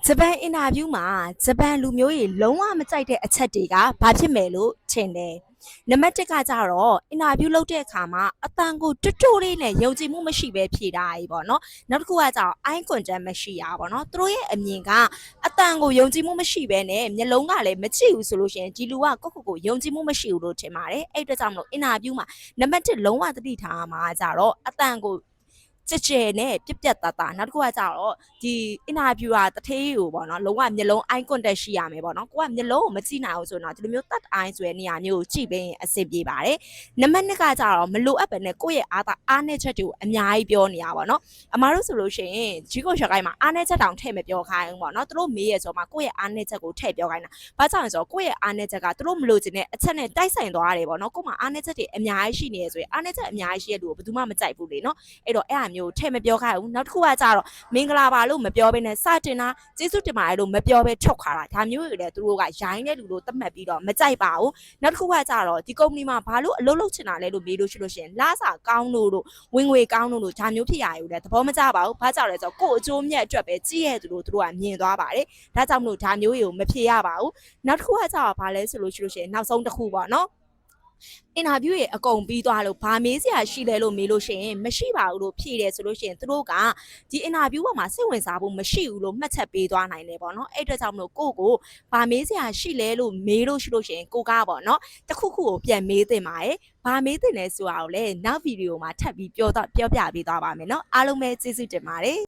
ဂျပန်အင်တာဗျူးမှာဂျပန်လူမျိုးတွေလုံးဝမကြိုက်တဲ့အချက်တွေကဘာဖြစ်မယ်လို့ထင်တယ်။နံပါတ်1ကကြတော့အင်တာဗျူးလုပ်တဲ့အခါမှာအတန်ကိုတွတ်တိုးလေးနဲ့ယုံကြည်မှုမရှိပဲဖြေတာကြီးပေါ့နော်။နောက်တစ်ခုကကြတော့ eye contact မရှိရပါတော့။သူတို့ရဲ့အမြင်ကအတန်ကိုယုံကြည်မှုမရှိပဲနဲ့မျက်လုံးကလည်းမကြည့်ဘူးဆိုလို့ရှိရင်ဒီလူကကိုယုံကြည်မှုမရှိဘူးလို့ထင်ပါတယ်။အဲ့အတွက်ကြောင့်မလို့အင်တာဗျူးမှာနံပါတ်1လုံးဝသတိထားမှာကြတော့အတန်ကိုကြဲကြဲနဲ့ပြက်ပြက်သားသားနောက်တစ်ခုကကြတော့ဒီအင်တာဗျူးကတထေးကိုပေါ့နော်လုံးဝမျက်လုံး eye contact ရှိရမယ်ပေါ့နော်ကိုကမျက်လုံးကိုမကြည့်နိုင်ဘူးဆိုတော့ဒီလိုမျိုးတတ် eye ဆိုတဲ့နေရာမျိုးကိုကြည့်ပေးရင်အဆင်ပြေပါတယ်နံပါတ်2ကကြတော့မလိုအပ်ပဲနဲ့ကိုယ့်ရဲ့အားနည်းချက်တွေကိုအများကြီးပြောနေရပါတော့အမားတို့ဆိုလို့ရှိရင်ဂျီကိုရှော့ကိုင်းမှာအားနည်းချက်တောင်ထည့်မပြောခိုင်းဘူးပေါ့နော်သူတို့မေးရဆိုမှကိုယ့်ရဲ့အားနည်းချက်ကိုထည့်ပြောခိုင်းတာဘာကြောင့်လဲဆိုတော့ကိုယ့်ရဲ့အားနည်းချက်ကသူတို့မလိုချင်တဲ့အချက်နဲ့တိုက်ဆိုင်သွားတယ်ပေါ့နော်ကို့မှာအားနည်းချက်တွေအများကြီးရှိနေရဆိုရင်အားနည်းချက်အများကြီးရှိတဲ့လူကိုဘယ်သူမှမကြိုက်ဘူးလေနော်အဲ့တော့အဲ့အမျိုးထည့်မပြောခိုင်းဘူးနောက်တစ်ခုကကြတော့မင်္ဂလာပါလို့မပြောဘဲနဲ့စတင်တာကျေးဇူးတင်ပါတယ်လို့မပြောဘဲထုတ်ခါတာဒါမျိုးတွေလည်းသူတို့ကရိုင်းတဲ့လူလို့သတ်မှတ်ပြီးတော့မကြိုက်ပါဘူးနောက်တစ်ခုကကြတော့ဒီကုမ္ပဏီမှာဘာလို့အလုပ်လုပ်ချင်တာလဲလို့မေးလို့ရှိလို့ရှိရင်လစာကောင်းလို့ဝင်ငွေကောင်းလို့ဒါမျိုးဖြစ်ရယူလဲသဘောမကျပါဘူးဘာကြောင့်လဲဆိုတော့ကို့အကျိုးမြတ်အတွက်ပဲကြည့်ရသူတို့ကမြင်သွားပါတယ်ဒါကြောင့်မလို့ဒါမျိုးတွေကိုမဖြေရပါဘူးနောက်တစ်ခုကကြတော့ဘာလဲဆိုလို့ရှိလို့ရှိရင်နောက်ဆုံးတစ်ခုပေါ့နော်အင်တာဗျူးရဲ့အကုန်ပြီးသွားလို့ဘာမေးစရာရှိလဲလို့မေးလို့ရှိရင်မရှိပါဘူးလို့ဖြေတယ်ဆိုလို့ရှိရင်သူတို့ကဒီအင်တာဗျူးပေါ်မှာစိတ်ဝင်စားဖို့မရှိဘူးလို့မှတ်ချက်ပေးသွားနိုင်တယ်ပေါ့နော်အဲ့အတွက်ကြောင့်မလို့ကိုဘာမေးစရာရှိလဲလို့မေးလို့ရှိလို့ရှိရင်ကိုကပေါ့နော်တခုခုကိုပြန်မေးသင့်ပါတယ်ဘာမေးသင့်လဲဆိုတာကိုလည်းနောက်ဗီဒီယိုမှာထပ်ပြီးပြောပြပေးသွားပါမယ်နော်အားလုံးပဲကျေးဇူးတင်ပါတယ်